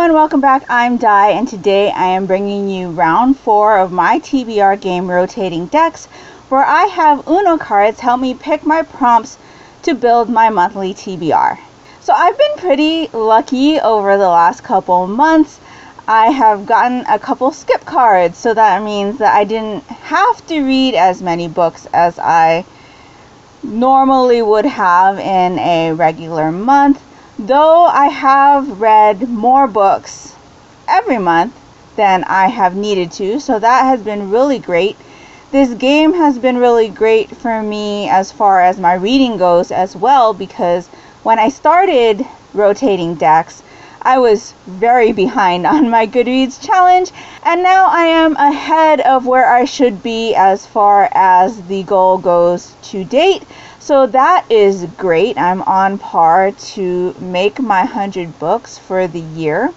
everyone, welcome back. I'm Di, and today I am bringing you round 4 of my TBR game rotating decks, where I have Uno cards help me pick my prompts to build my monthly TBR. So I've been pretty lucky over the last couple months. I have gotten a couple skip cards, so that means that I didn't have to read as many books as I normally would have in a regular month. Though I have read more books every month than I have needed to, so that has been really great. This game has been really great for me as far as my reading goes as well, because when I started rotating decks, I was very behind on my Goodreads challenge, and now I am ahead of where I should be as far as the goal goes to date. So that is great. I'm on par to make my 100 books for the year.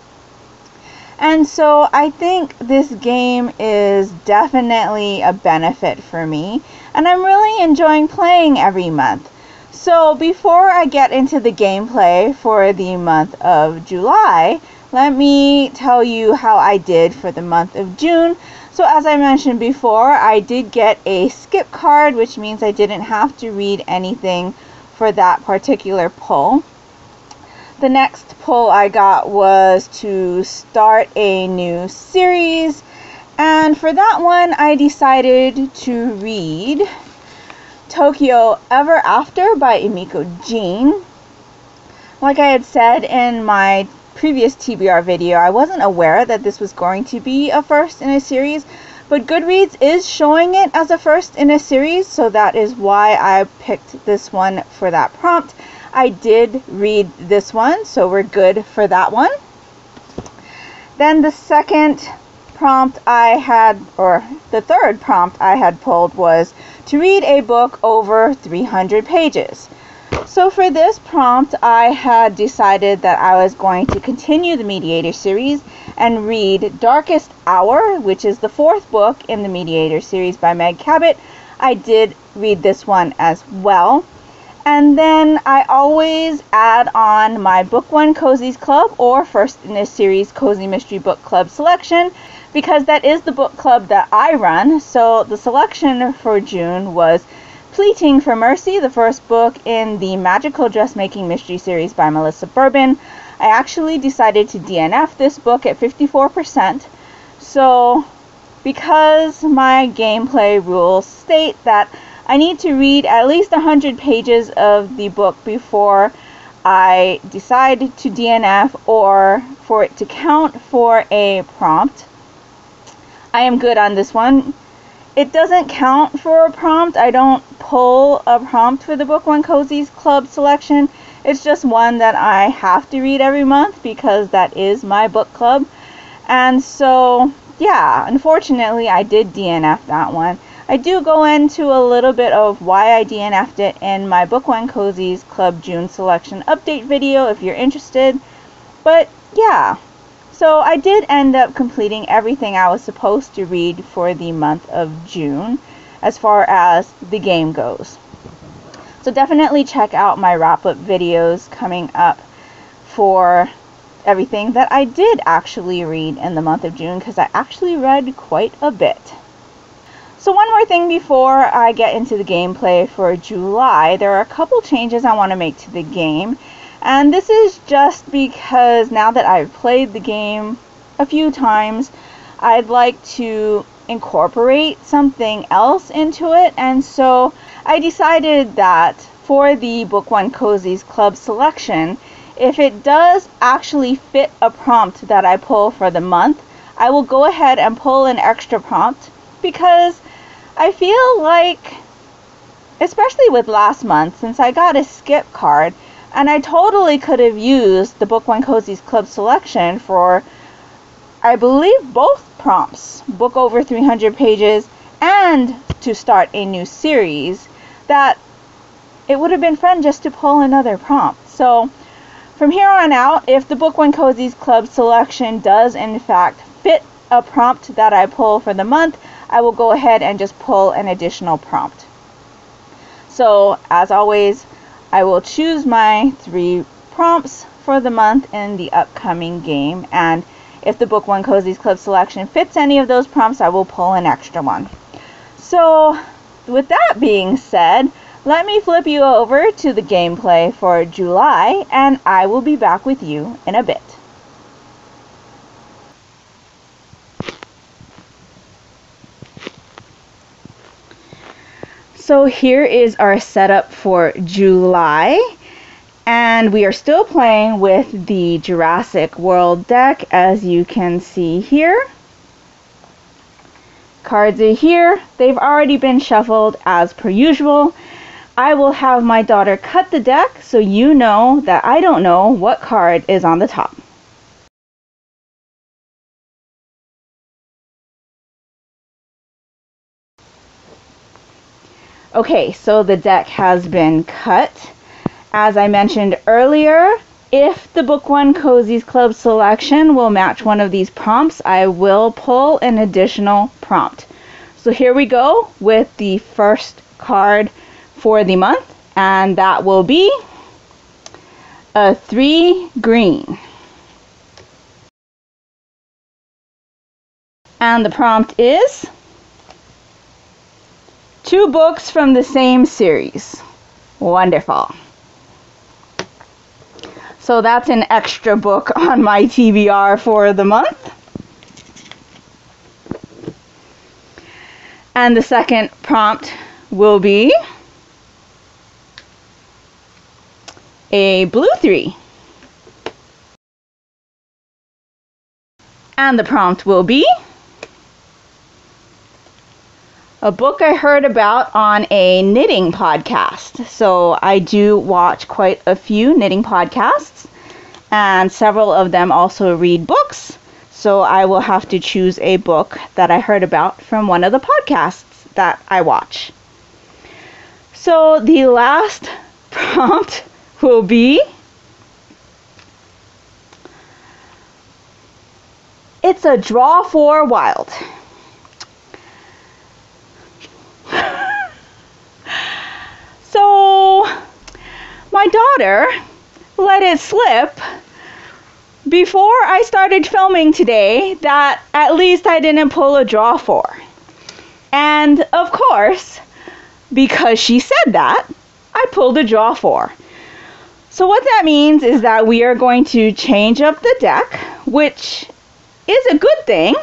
And so I think this game is definitely a benefit for me, and I'm really enjoying playing every month. So before I get into the gameplay for the month of July, let me tell you how I did for the month of June. So as I mentioned before, I did get a skip card, which means I didn't have to read anything for that particular pull. The next pull I got was to start a new series, and for that one I decided to read Tokyo Ever After by Emiko Jean. Like I had said in my previous TBR video, I wasn't aware that this was going to be a first in a series, but Goodreads is showing it as a first in a series, so that is why I picked this one for that prompt. I did read this one, so we're good for that one. Then the second prompt I had, or the third prompt I had pulled, was to read a book over 300 pages. So for this prompt, I had decided that I was going to continue the Mediator series and read Darkest Hour, which is the 4th book in the Mediator series by Meg Cabot. I did read this one as well. And then I always add on my Book 1 Cozies Club or First in a Series Cozy Mystery Book Club selection, because that is the book club that I run. So the selection for June was Pleading for Mercy, the first book in the Magical Dressmaking Mystery series by Melissa Bourbon. I actually decided to DNF this book at 54%. So because my gameplay rules state that I need to read at least 100 pages of the book before I decide to DNF or for it to count for a prompt, I am good on this one. It doesn't count for a prompt. I don't pull a prompt for the Book 1 Cozies Club selection. It's just one that I have to read every month because that is my book club. And so, yeah, unfortunately, I did DNF that one. I do go into a little bit of why I DNF'd it in my Book 1 Cozies Club June selection update video if you're interested. But, yeah. So I did end up completing everything I was supposed to read for the month of June as far as the game goes. So definitely check out my wrap-up videos coming up for everything that I did actually read in the month of June, because I actually read quite a bit. So one more thing before I get into the gameplay for July, there are a couple changes I want to make to the game. And this is just because now that I've played the game a few times, I'd like to incorporate something else into it. And so I decided that for the Book 1 Cozies Club selection, if it does actually fit a prompt that I pull for the month, I will go ahead and pull an extra prompt, because I feel like, especially with last month, since I got a skip card, and I totally could have used the Book 1 Cozies Club selection for, I believe, both prompts, book over 300 pages and to start a new series, that it would have been fun just to pull another prompt. So from here on out, if the Book 1 Cozies Club selection does in fact fit a prompt that I pull for the month, I will go ahead and just pull an additional prompt. So as always, I will choose my 3 prompts for the month in the upcoming game, and if the Book One Cozy's Club selection fits any of those prompts, I will pull an extra one. So with that being said, let me flip you over to the gameplay for July, and I will be back with you in a bit. So here is our setup for July, and we are still playing with the Jurassic World deck, as you can see here. Cards are here. They've already been shuffled as per usual. I will have my daughter cut the deck so you know that I don't know what card is on the top. Okay, so the deck has been cut. As I mentioned earlier, if the Book One Cozy's Club selection will match one of these prompts, I will pull an additional prompt. So here we go with the first card for the month, and that will be a 3 green. And the prompt is 2 books from the same series. Wonderful. So that's an extra book on my TBR for the month. And the second prompt will be a blue 3. And the prompt will be a book I heard about on a knitting podcast. So I do watch quite a few knitting podcasts, and several of them also read books. So I will have to choose a book that I heard about from one of the podcasts that I watch. So the last prompt will be, it's a draw 4 wild. So my daughter let it slip before I started filming today that at least I didn't pull a draw 4. And of course, because she said that, I pulled a draw 4. So what that means is that we are going to change up the deck, which is a good thing,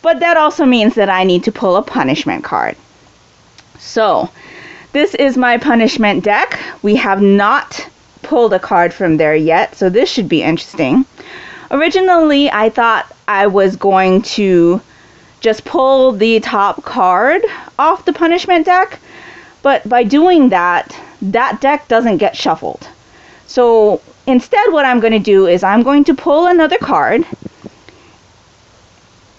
but that also means that I need to pull a punishment card. So this is my punishment deck. We have not pulled a card from there yet, so this should be interesting. Originally, I thought I was going to just pull the top card off the punishment deck, but by doing that, that deck doesn't get shuffled. So instead, what I'm going to do is I'm going to pull another card,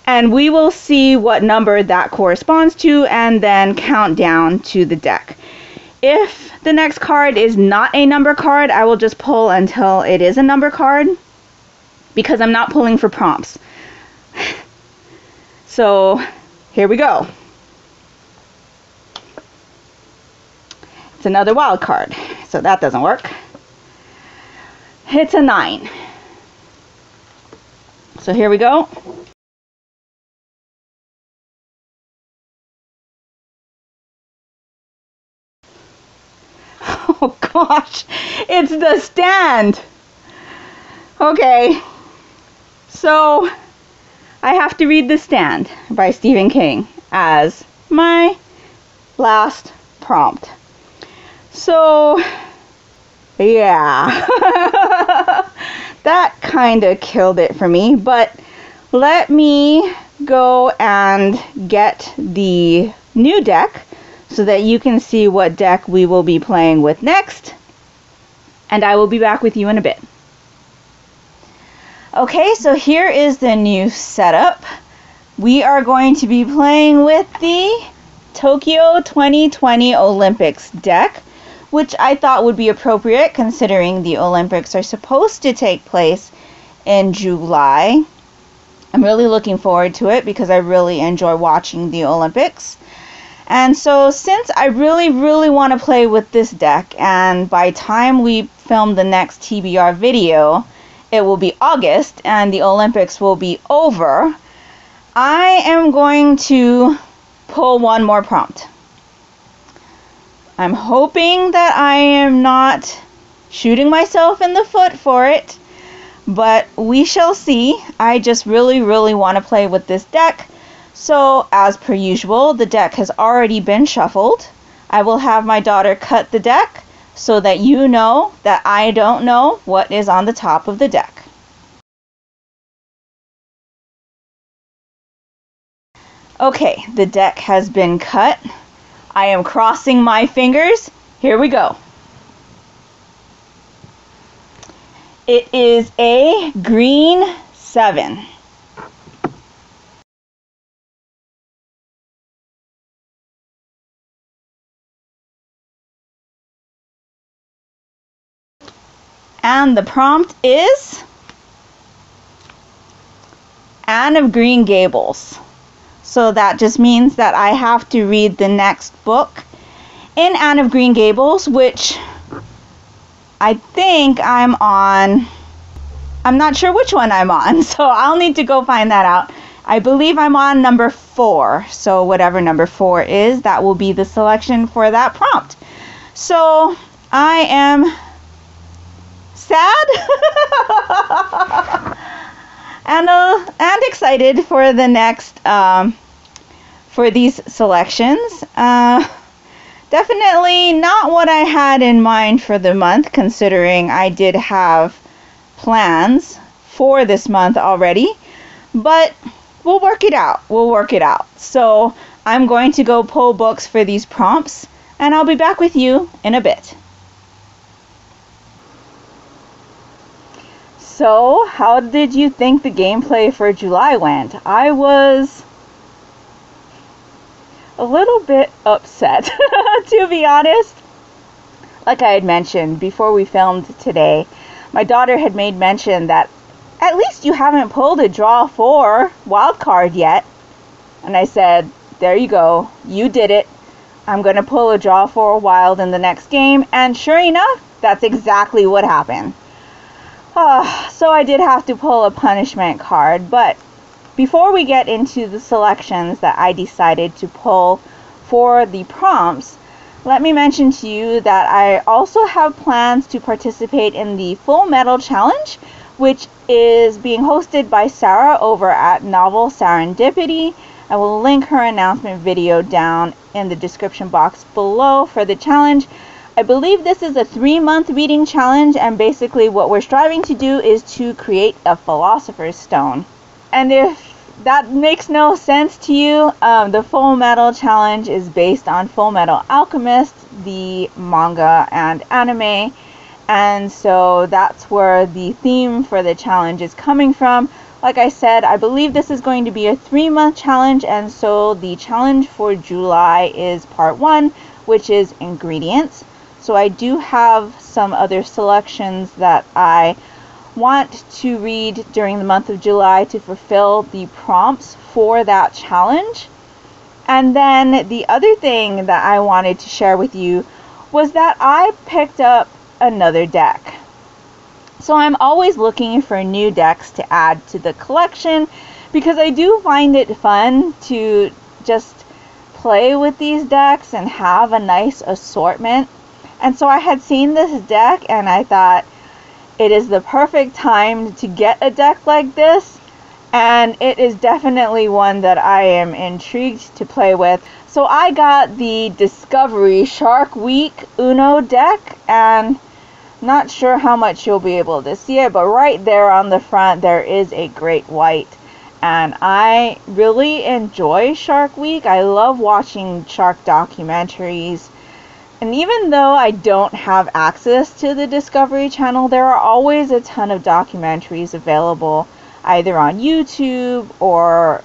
and we will see what number that corresponds to and then count down to the deck. If the next card is not a number card, I will just pull until it is a number card, because I'm not pulling for prompts. So here we go. It's another wild card, so that doesn't work. It's a 9. So here we go. Oh gosh, it's the stand. Okay, so I have to read The Stand by Stephen King as my last prompt. So yeah, that kind of killed it for me, but let me go and get the new deck so that you can see what deck we will be playing with next, and I will be back with you in a bit. Okay, so here is the new setup. We are going to be playing with the Tokyo 2020 Olympics deck, which I thought would be appropriate considering the Olympics are supposed to take place in July. I'm really looking forward to it because I really enjoy watching the Olympics. And so since I really want to play with this deck, and by the time we film the next TBR video, it will be August and the Olympics will be over, I am going to pull one more prompt. I'm hoping that I am not shooting myself in the foot for it, but we shall see. I just really want to play with this deck. So, as per usual, the deck has already been shuffled. I will have my daughter cut the deck so that you know that I don't know what is on the top of the deck. Okay, the deck has been cut. I am crossing my fingers. Here we go. It is a green 7. And the prompt is Anne of Green Gables. So that just means that I have to read the next book in Anne of Green Gables, which I think I'm on. I'm not sure which one I'm on, so I'll need to go find that out. I believe I'm on number 4, so whatever number 4 is, that will be the selection for that prompt. So I am sad and excited for the next for these selections. Definitely not what I had in mind for the month, considering I did have plans for this month already, but we'll work it out. So I'm going to go pull books for these prompts, and I'll be back with you in a bit. So, how did you think the gameplay for July went? I was a little bit upset, to be honest. Like I had mentioned before we filmed today, my daughter had made mention that at least you haven't pulled a draw 4 wild card yet. And I said, there you go, you did it. I'm going to pull a draw 4 wild in the next game. And sure enough, that's exactly what happened. So I did have to pull a punishment card, but before we get into the selections that I decided to pull for the prompts, let me mention to you that I also have plans to participate in the Fullmetal challenge, which is being hosted by Sarah over at Novel Sarah-ndipity. I will link her announcement video down in the description box below for the challenge. I believe this is a 3-month reading challenge, and basically what we're striving to do is to create a Philosopher's Stone. And if that makes no sense to you, the Fullmetal challenge is based on Fullmetal Alchemist, the manga and anime, and so that's where the theme for the challenge is coming from. Like I said, I believe this is going to be a 3-month challenge, and so the challenge for July is part 1, which is ingredients. So I do have some other selections that I want to read during the month of July to fulfill the prompts for that challenge. And then the other thing that I wanted to share with you was that I picked up another deck. So I'm always looking for new decks to add to the collection, because I do find it fun to just play with these decks and have a nice assortment. And so I had seen this deck and I thought it is the perfect time to get a deck like this, and it is definitely one that I am intrigued to play with. So I got the Discovery Shark Week Uno deck, and not sure how much you'll be able to see it, but right there on the front there is a great white. And I really enjoy Shark Week. I love watching shark documentaries. And even though I don't have access to the Discovery Channel, there are always a ton of documentaries available either on YouTube or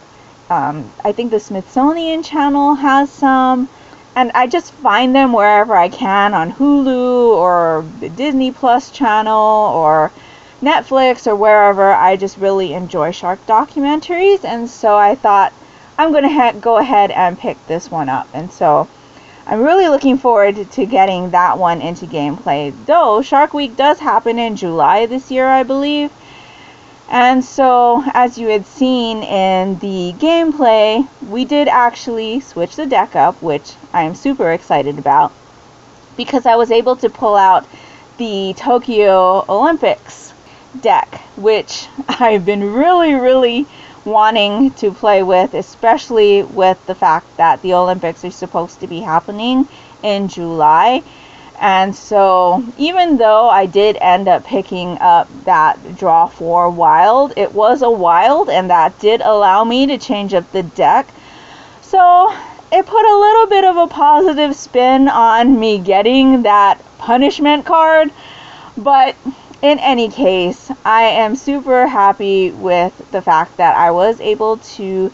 I think the Smithsonian Channel has some. And I just find them wherever I can, on Hulu or the Disney Plus channel or Netflix or wherever. I just really enjoy shark documentaries, and so I thought I'm going to go ahead and pick this one up. And so I'm really looking forward to getting that one into gameplay. Though Shark Week does happen in July this year, I believe. And so, as you had seen in the gameplay, we did actually switch the deck up, which I am super excited about, because I was able to pull out the Tokyo Olympics deck, which I've been really wanting to play with, especially with the fact that the Olympics are supposed to be happening in July. And so even though I did end up picking up that draw 4 wild, it was a wild, and that did allow me to change up the deck. So it put a little bit of a positive spin on me getting that punishment card. But in any case, I am super happy with the fact that I was able to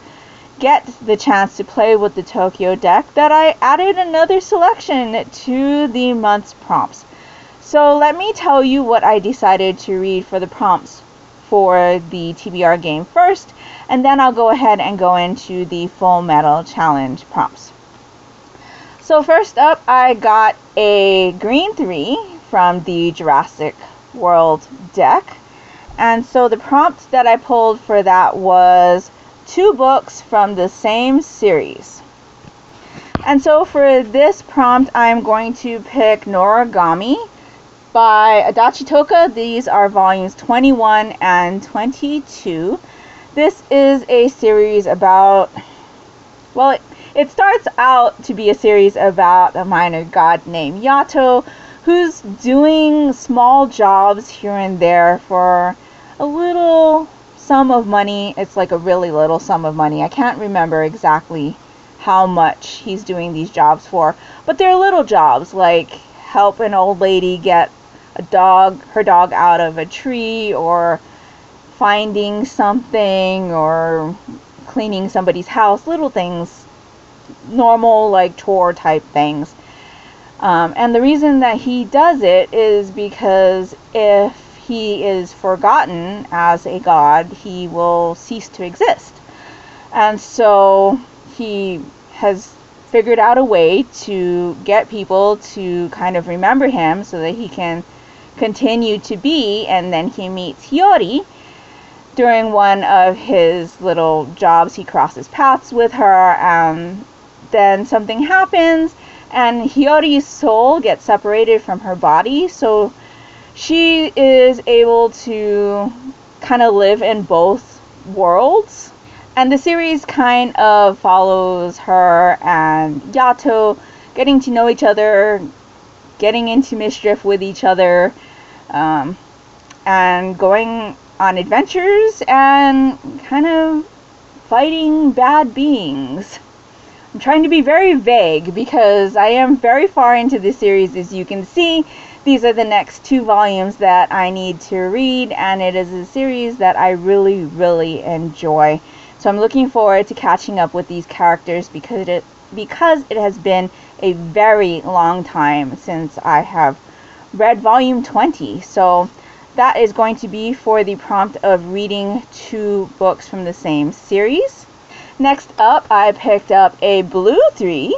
get the chance to play with the Tokyo deck, that I added another selection to the month's prompts. So let me tell you what I decided to read for the prompts for the TBR game first, and then I'll go ahead and go into the Fullmetal challenge prompts. So first up, I got a green 3 from the Jurassic World deck, and so the prompt that I pulled for that was 2 books from the same series. And so for this prompt, I'm going to pick Noragami by Adachi Toka. These are volumes 21 and 22. This is a series about, well, it starts out to be a series about a minor god named Yato, who's doing small jobs here and there for a little sum of money. It's like a really little sum of money. I can't remember exactly how much he's doing these jobs for, but they're little jobs, like help an old lady get her dog out of a tree, or finding something, or cleaning somebody's house, little things, normal like chore type things. And the reason that he does it is because if he is forgotten as a god, he will cease to exist. And so he has figured out a way to get people to kind of remember him so that he can continue to be. And then he meets Hiyori during one of his little jobs. He crosses paths with her, and then something happens, and Hiyori's soul gets separated from her body, so she is able to kind of live in both worlds. And the series kind of follows her and Yato getting to know each other, getting into mischief with each other, and going on adventures and kind of fighting bad beings. I'm trying to be very vague because I am very far into the series, as you can see. These are the next 2 volumes that I need to read, and it is a series that I really enjoy. So I'm looking forward to catching up with these characters because it has been a very long time since I have read volume 20. So that is going to be for the prompt of reading 2 books from the same series. Next up, I picked up a blue 3,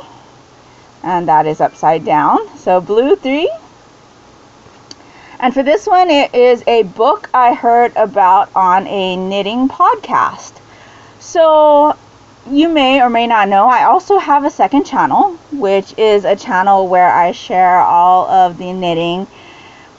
and that is upside down. So blue 3. And for this one, it is a book I heard about on a knitting podcast. So you may or may not know, I also have a second channel, which is a channel where I share all of the knitting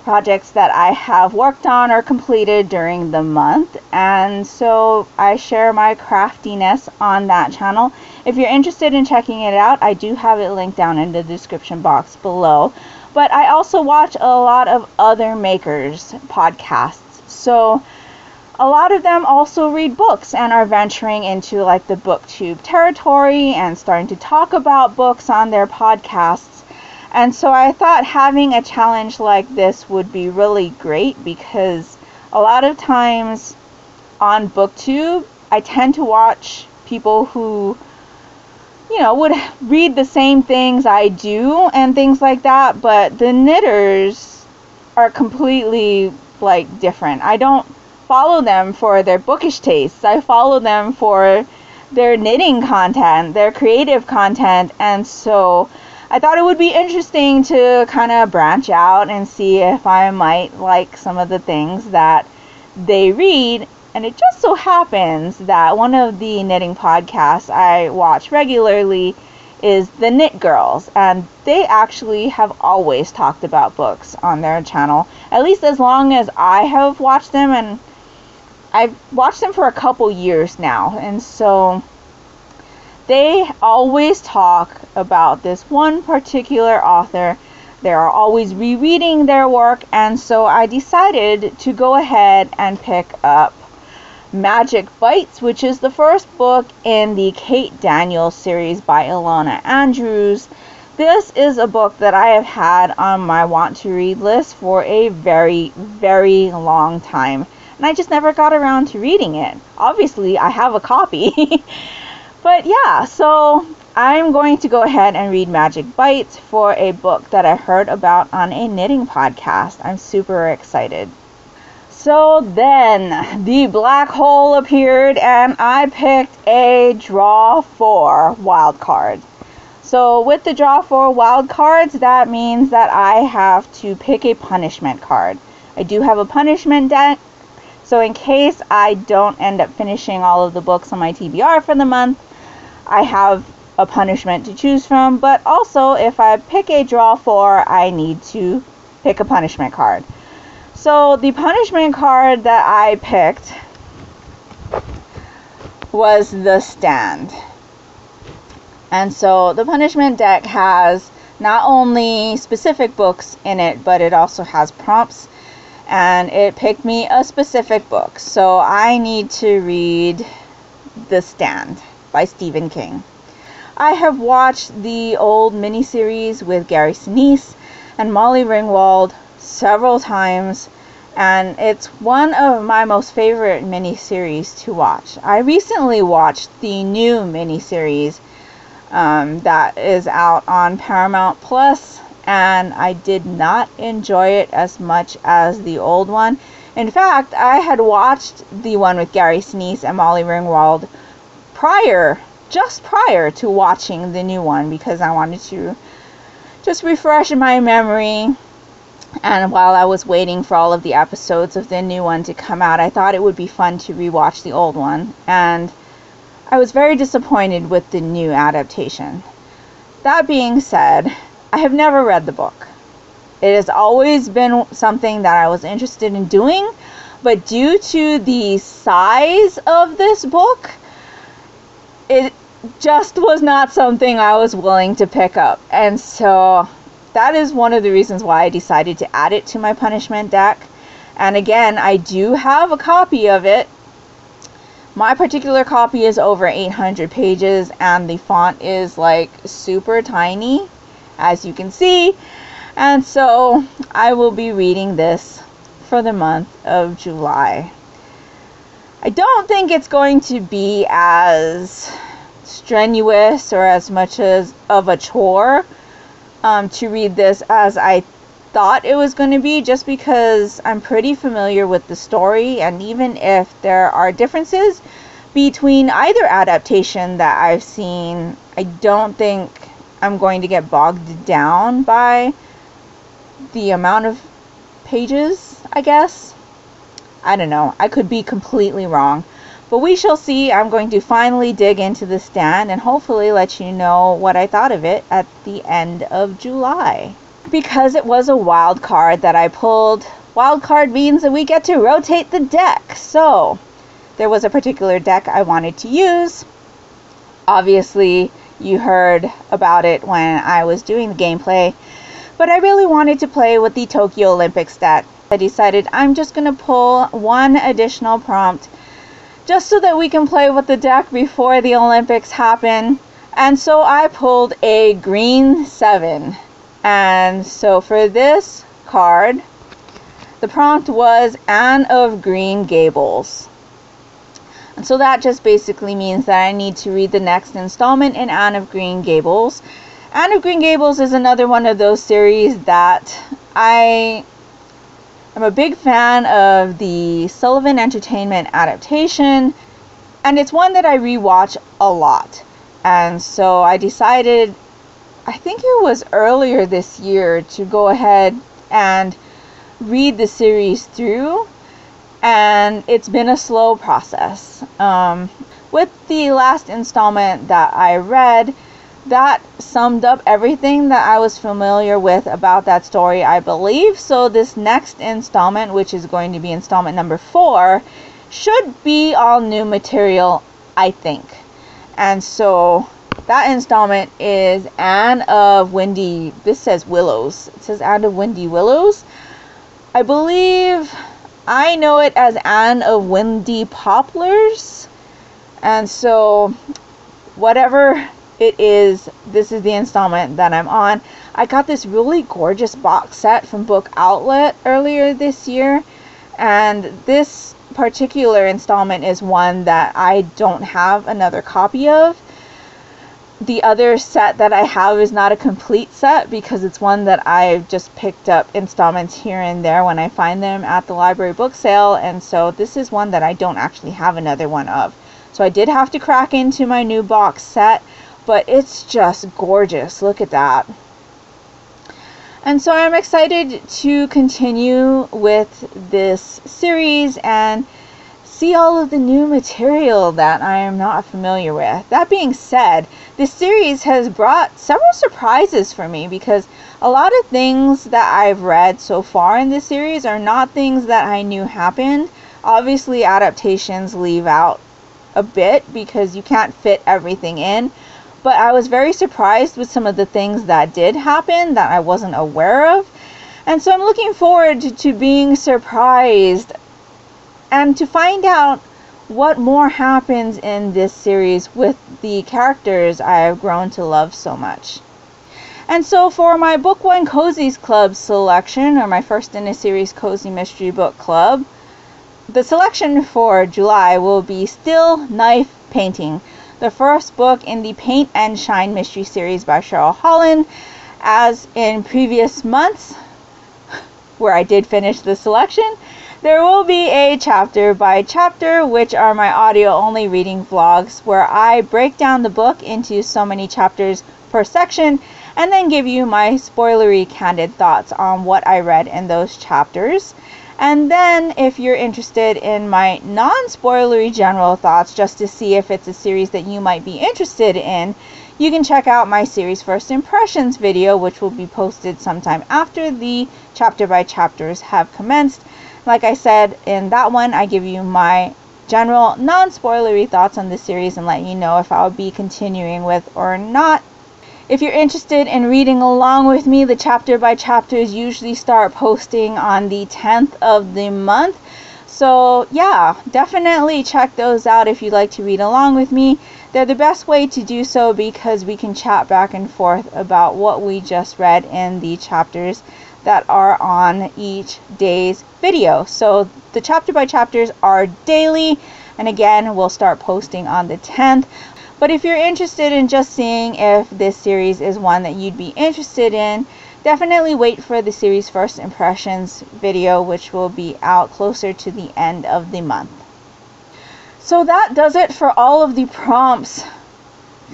projects that I have worked on or completed during the month. And so I share my craftiness on that channel. If you're interested in checking it out, I do have it linked down in the description box below. But I also watch a lot of other makers' podcasts. So a lot of them also read books and are venturing into like the booktube territory and starting to talk about books on their podcasts. And so I thought having a challenge like this would be really great, because a lot of times on booktube I tend to watch people who, you know, would read the same things I do and things like that, but the knitters are completely different. I don't follow them for their bookish tastes. I follow them for their knitting content, their creative content, and so I thought it would be interesting to kind of branch out and see if I might like some of the things that they read. And it just so happens that one of the knitting podcasts I watch regularly is the Knit Girls, and they actually have always talked about books on their channel, at least as long as I have watched them, and I've watched them for a couple years now, and so they always talk about this one particular author. They are always rereading their work, and so I decided to go ahead and pick up Magic Bites, which is the first book in the Kate Daniels series by Ilona Andrews. This is a book that I have had on my want to read list for a very, very long time, and I just never got around to reading it. Obviously, I have a copy, but yeah, so I'm going to go ahead and read Magic Bites for a book that I heard about on a knitting podcast. I'm super excited. So then the black hole appeared and I picked a draw 4 wild card. So with the draw 4 wild cards, that means that I have to pick a punishment card. I do have a punishment deck, so in case I don't end up finishing all of the books on my TBR for the month, I have a punishment to choose from. But also, if I pick a draw 4, I need to pick a punishment card. So the punishment card that I picked was The Stand. And so the punishment deck has not only specific books in it, but it also has prompts. And it picked me a specific book. So I need to read The Stand by Stephen King. I have watched the old miniseries with Gary Sinise and Molly Ringwald several times, and it's one of my most favorite miniseries to watch. I recently watched the new miniseries that is out on Paramount Plus, and I did not enjoy it as much as the old one. In fact, I had watched the one with Gary Sinise and Molly Ringwald just prior to watching the new one, because I wanted to just refresh my memory. And while I was waiting for all of the episodes of the new one to come out, I thought it would be fun to rewatch the old one. And I was very disappointed with the new adaptation. That being said, I have never read the book. It has always been something that I was interested in doing, but due to the size of this book, it just was not something I was willing to pick up. And so that is one of the reasons why I decided to add it to my punishment deck. And again, I do have a copy of it. My particular copy is over 800 pages and the font is like super tiny, as you can see. And so I will be reading this for the month of July. I don't think it's going to be as strenuous or as much as of a chore to read this as I thought it was going to be, just because I'm pretty familiar with the story, and even if there are differences between either adaptation that I've seen, I don't think I'm going to get bogged down by the amount of pages, I guess. I don't know. I could be completely wrong. But we shall see. I'm going to finally dig into The Stand and hopefully let you know what I thought of it at the end of July. Because it was a wild card that I pulled, wild card means that we get to rotate the deck. So there was a particular deck I wanted to use. Obviously, you heard about it when I was doing the gameplay, but I really wanted to play with the Tokyo Olympics deck. I decided I'm just going to pull one additional prompt just so that we can play with the deck before the Olympics happen. And so I pulled a green 7. And so for this card, the prompt was Anne of Green Gables. And so that just basically means that I need to read the next installment in Anne of Green Gables. Anne of Green Gables is another one of those series that I'm a big fan of the Sullivan Entertainment adaptation. And it's one that I rewatch a lot. And so I decided, I think it was earlier this year, to go ahead and read the series through. And it's been a slow process. With the last installment that I read, that summed up everything that I was familiar with about that story, I believe. So this next installment, which is going to be installment number 4, should be all new material, I think. And so that installment is Anne of Windy, this says Willows. It says Anne of Windy Willows. I believe I know it as Anne of Windy Poplars. And so whatever it is, this is the installment that I'm on. I got this really gorgeous box set from Book Outlet earlier this year, and this particular installment is one that I don't have another copy of. The other set that I have is not a complete set because it's one that I've just picked up installments here and there when I find them at the library book sale, and so this is one that I don't actually have another one of. So I did have to crack into my new box set, but it's just gorgeous. Look at that. And so I'm excited to continue with this series and see all of the new material that I am not familiar with. That being said, this series has brought several surprises for me because a lot of things that I've read so far in this series are not things that I knew happened. Obviously, adaptations leave out a bit because you can't fit everything in. But I was very surprised with some of the things that did happen that I wasn't aware of. And so I'm looking forward to being surprised and to find out what more happens in this series with the characters I have grown to love so much. And so for my Book One Cozies Club selection, or my first in a series Cozy Mystery Book Club, the selection for July will be Still Knife Painting, the first book in the Paint and Shine mystery series by Cheryl Holland. As in previous months, where I did finish the selection, there will be a chapter by chapter, which are my audio-only reading vlogs, where I break down the book into so many chapters per section, and then give you my spoilery, candid thoughts on what I read in those chapters. And then, if you're interested in my non-spoilery general thoughts, just to see if it's a series that you might be interested in, you can check out my series First Impressions video, which will be posted sometime after the chapter by chapters have commenced. Like I said, in that one, I give you my general non-spoilery thoughts on the series and let you know if I'll be continuing with or not. If you're interested in reading along with me, the chapter by chapters usually start posting on the 10th of the month. So yeah, definitely check those out if you'd like to read along with me. They're the best way to do so because we can chat back and forth about what we just read in the chapters that are on each day's video. So the chapter by chapters are daily, and again, we'll start posting on the 10th. But if you're interested in just seeing if this series is one that you'd be interested in, definitely wait for the series First Impressions video, which will be out closer to the end of the month. So that does it for all of the prompts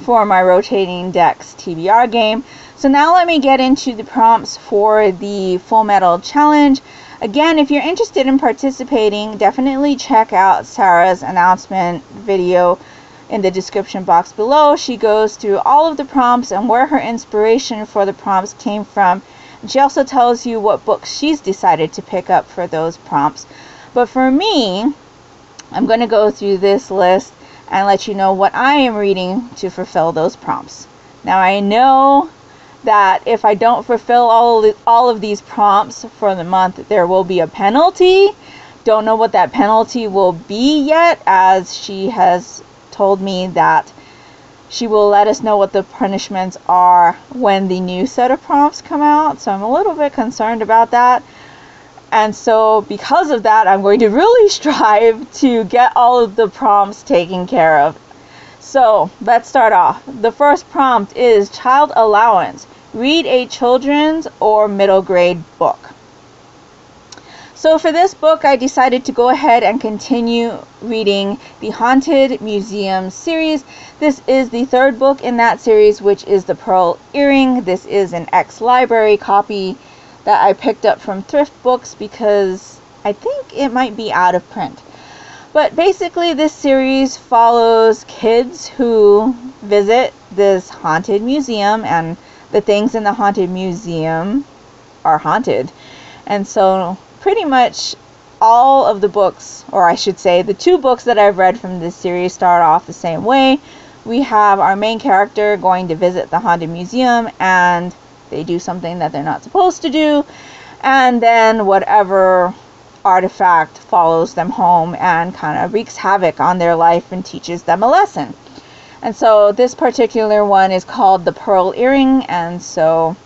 for my Rotating Decks TBR game. So now let me get into the prompts for the Fullmetal challenge. Again, if you're interested in participating, definitely check out Sarah's announcement video in the description box below. She goes through all of the prompts and where her inspiration for the prompts came from. And she also tells you what books she's decided to pick up for those prompts. But for me, I'm going to go through this list and let you know what I am reading to fulfill those prompts. Now I know that if I don't fulfill all of these prompts for the month, there will be a penalty. Don't know what that penalty will be yet, as she has told me that she will let us know what the punishments are when the new set of prompts come out. So I'm a little bit concerned about that. And so because of that, I'm going to really strive to get all of the prompts taken care of. So let's start off. The first prompt is child allowance. Read a children's or middle grade book. So for this book, I decided to go ahead and continue reading the Haunted Museum series. This is the third book in that series, which is The Pearl Earring. This is an ex-library copy that I picked up from thrift books because I think it might be out of print. But basically this series follows kids who visit this haunted museum, and the things in the haunted museum are haunted. And so pretty much all of the books, or I should say the two books that I've read from this series, start off the same way. We have our main character going to visit the haunted museum, and they do something that they're not supposed to do, and then whatever artifact follows them home and kind of wreaks havoc on their life and teaches them a lesson. And so this particular one is called The Pearl Earring, and so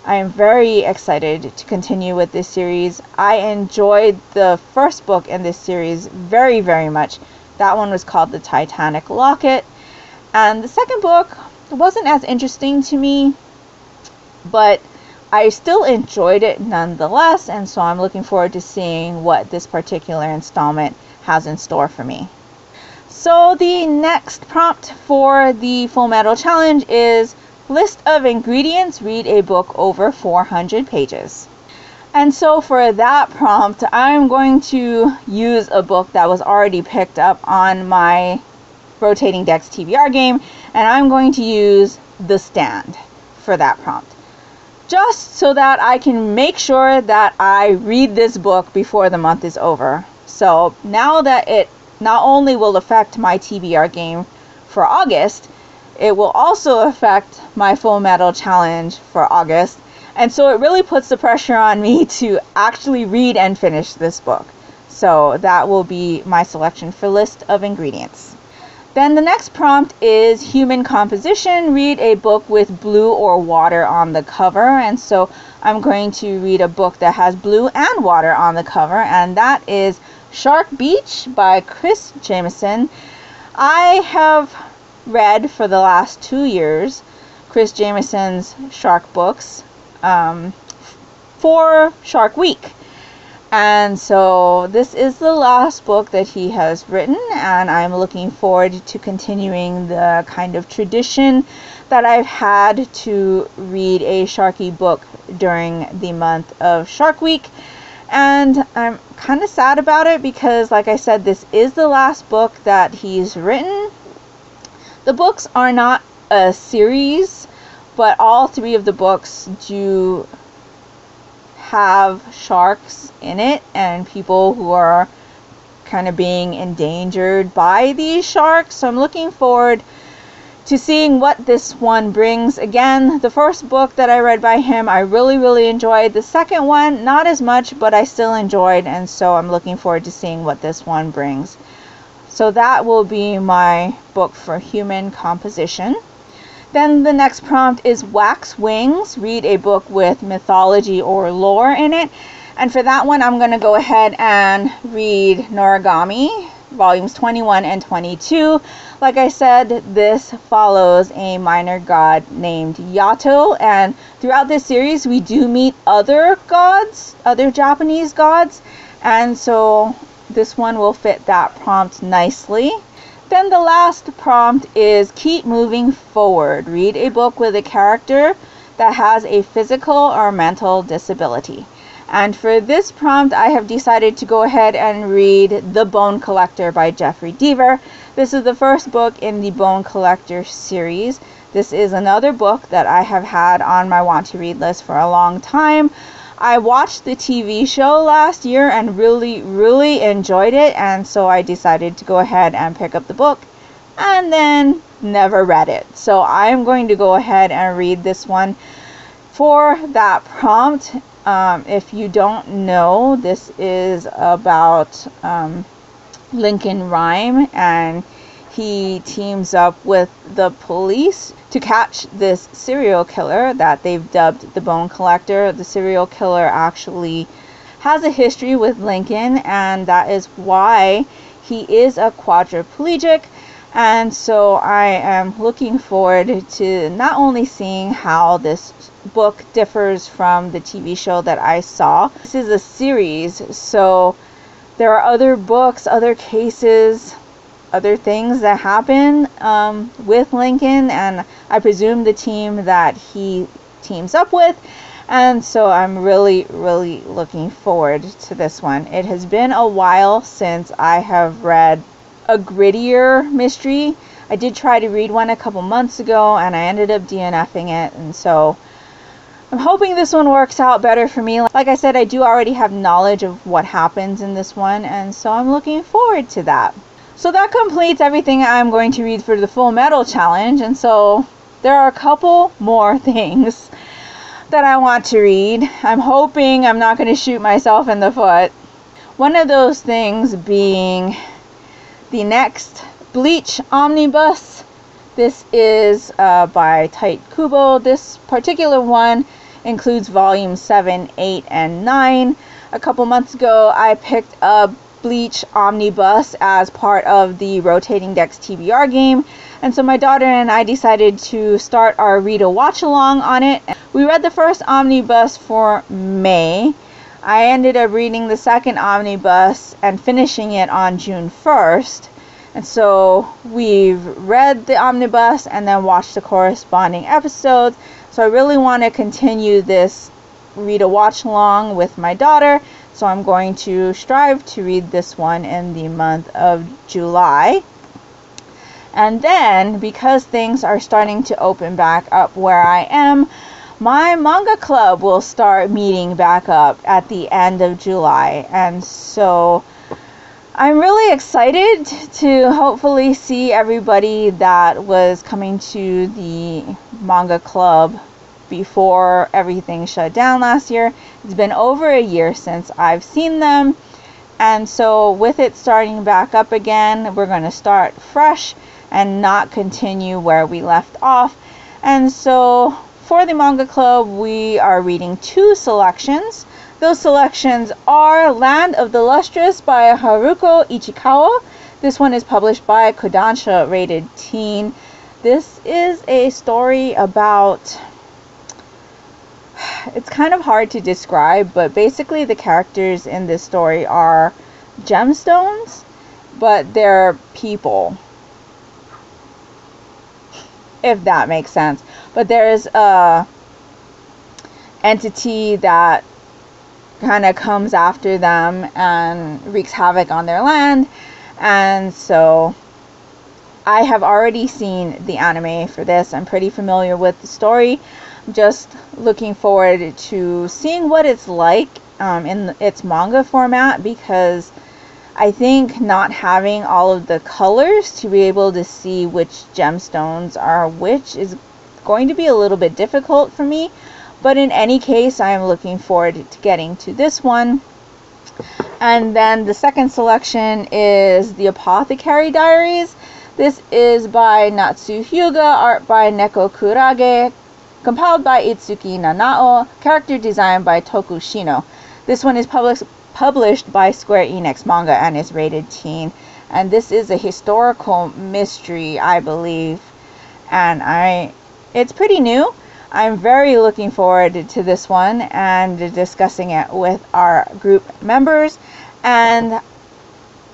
I am very excited to continue with this series. I enjoyed the first book in this series very, very much. That one was called The Titanic Locket. And the second book wasn't as interesting to me, but I still enjoyed it nonetheless, and so I'm looking forward to seeing what this particular installment has in store for me. So the next prompt for the Fullmetal challenge is list of ingredients, read a book over 400 pages. And so for that prompt, I'm going to use a book that was already picked up on my Rotating Decks TBR game, and I'm going to use The Stand for that prompt, just so that I can make sure that I read this book before the month is over. So now that it not only will affect my TBR game for August, it will also affect my Fullmetal challenge for August. And so it really puts the pressure on me to actually read and finish this book. So that will be my selection for list of ingredients. Then the next prompt is human composition. Read a book with blue or water on the cover. And so I'm going to read a book that has blue and water on the cover, and that is Shark Beach by Chris Jameson. I have read for the last 2 years Chris Jameson's shark books for Shark Week. And so this is the last book that he has written, and I'm looking forward to continuing the kind of tradition that I've had to read a Sharky book during the month of Shark Week. And I'm kind of sad about it because, like I said, this is the last book that he's written. The books are not a series, but all three of the books do have sharks in it and people who are kind of being endangered by these sharks. So I'm looking forward to seeing what this one brings. Again, the first book that I read by him, I really, really enjoyed. The second one, not as much, but I still enjoyed, and so I'm looking forward to seeing what this one brings. So that will be my book for human composition. Then the next prompt is Wax Wings. Read a book with mythology or lore in it. And for that one, I'm going to go ahead and read Noragami, volumes 21 and 22. Like I said, this follows a minor god named Yato, and throughout this series we do meet other gods, other Japanese gods, and so this one will fit that prompt nicely. Then the last prompt is keep moving forward. Read a book with a character that has a physical or mental disability. And for this prompt, I have decided to go ahead and read The Bone Collector by Jeffrey Deaver. This is the first book in the Bone Collector series. This is another book that I have had on my want to read list for a long time. I watched the TV show last year and really, really enjoyed it, and so I decided to go ahead and pick up the book and then never read it. So I'm going to go ahead and read this one for that prompt. If you don't know, this is about Lincoln Rhyme, and he teams up with the police to catch this serial killer that they've dubbed the Bone Collector. The serial killer actually has a history with Lincoln, and that is why he is a quadriplegic. And so I am looking forward to not only seeing how this book differs from the TV show that I saw. This is a series, so there are other books, other cases, other things that happen with Lincoln, and I presume the team that he teams up with. And so I'm really looking forward to this one. It has been a while since I have read a grittier mystery. I did try to read one a couple months ago and I ended up DNFing it, and so I'm hoping this one works out better for me. Like I said, I do already have knowledge of what happens in this one, and so I'm looking forward to that. So that completes everything I'm going to read for the Fullmetal challenge, and so there are a couple more things that I want to read. I'm hoping I'm not going to shoot myself in the foot. One of those things being the next Bleach omnibus. This is by Tite Kubo. This particular one includes volumes 7, 8, and 9. A couple months ago, I picked up Bleach omnibus as part of the Rotating Decks TBR game, and so my daughter and I decided to start our read-a-watch-along on it. We read the first omnibus for May. I ended up reading the second omnibus and finishing it on June 1st. And so we've read the omnibus and then watched the corresponding episodes. So I really want to continue this read-a-watch-along with my daughter. So I'm going to strive to read this one in the month of July. And then, because things are starting to open back up where I am, my manga club will start meeting back up at the end of July. And so I'm really excited to hopefully see everybody that was coming to the manga club before everything shut down last year. It's been over a year since I've seen them, and so with it starting back up again, we're going to start fresh and not continue where we left off. And so for the manga club, we are reading 2 selections. Those selections are Land of the Lustrous by Haruko Ichikawa. This one is published by Kodansha Rated Teen. This is a story about, it's kind of hard to describe, but basically the characters in this story are gemstones, but they're people, if that makes sense. But there's a entity that kind of comes after them and wreaks havoc on their land. And so I have already seen the anime for this. I'm pretty familiar with the story. I'm just looking forward to seeing what it's like in its manga format, because I think not having all of the colors to be able to see which gemstones are which is going to be a little bit difficult for me. But in any case, I am looking forward to getting to this one. And then the second selection is The Apothecary Diaries. This is by Natsu Hyuga, art by Neko Kurage, compiled by Itsuki Nanao, character design by Toku Shino. This one is published by Square Enix Manga and is rated teen. And this is a historical mystery, I believe. And it's pretty new. I'm very looking forward to this one and discussing it with our group members. And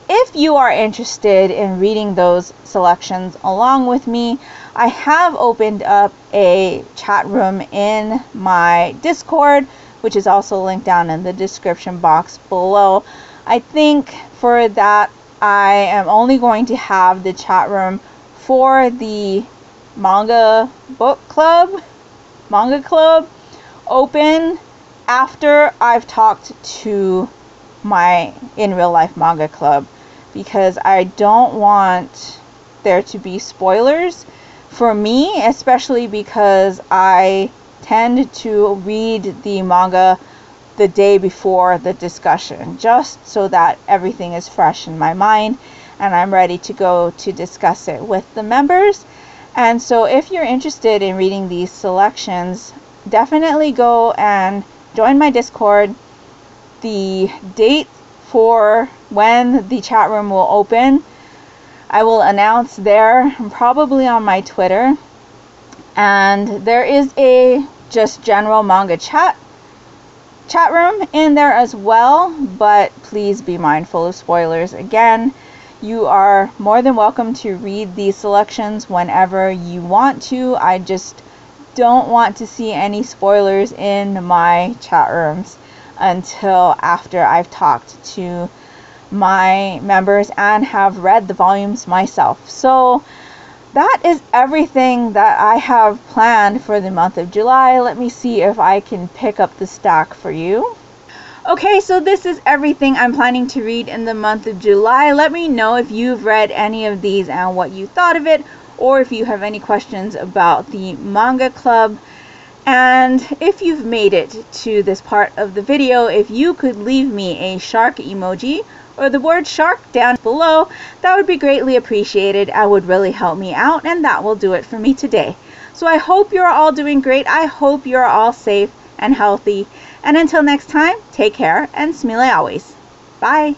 if you are interested in reading those selections along with me, I have opened up a chat room in my Discord, which is also linked down in the description box below. I think for that, I am only going to have the chat room for the manga club open after I've talked to my in real life manga club, because I don't want there to be spoilers for me, especially because I tend to read the manga the day before the discussion, just so that everything is fresh in my mind and I'm ready to go to discuss it with the members. And so if you're interested in reading these selections, definitely go and join my Discord. The date for when the chat room will open I will announce there, probably on my Twitter. And there is a just general manga chat room in there as well, but please be mindful of spoilers. Again, you are more than welcome to read these selections whenever you want to. I just don't want to see any spoilers in my chat rooms until after I've talked to my members and have read the volumes myself. So that is everything that I have planned for the month of July. Let me see if I can pick up the stack for you. Okay, so this is everything I'm planning to read in the month of July. Let me know if you've read any of these and what you thought of it, or if you have any questions about the manga club. And if you've made it to this part of the video, if you could leave me a shark emoji or the word shark down below, that would be greatly appreciated. That would really help me out, and that will do it for me today. So I hope you're all doing great. I hope you're all safe and healthy. And until next time, take care and smile always. Bye.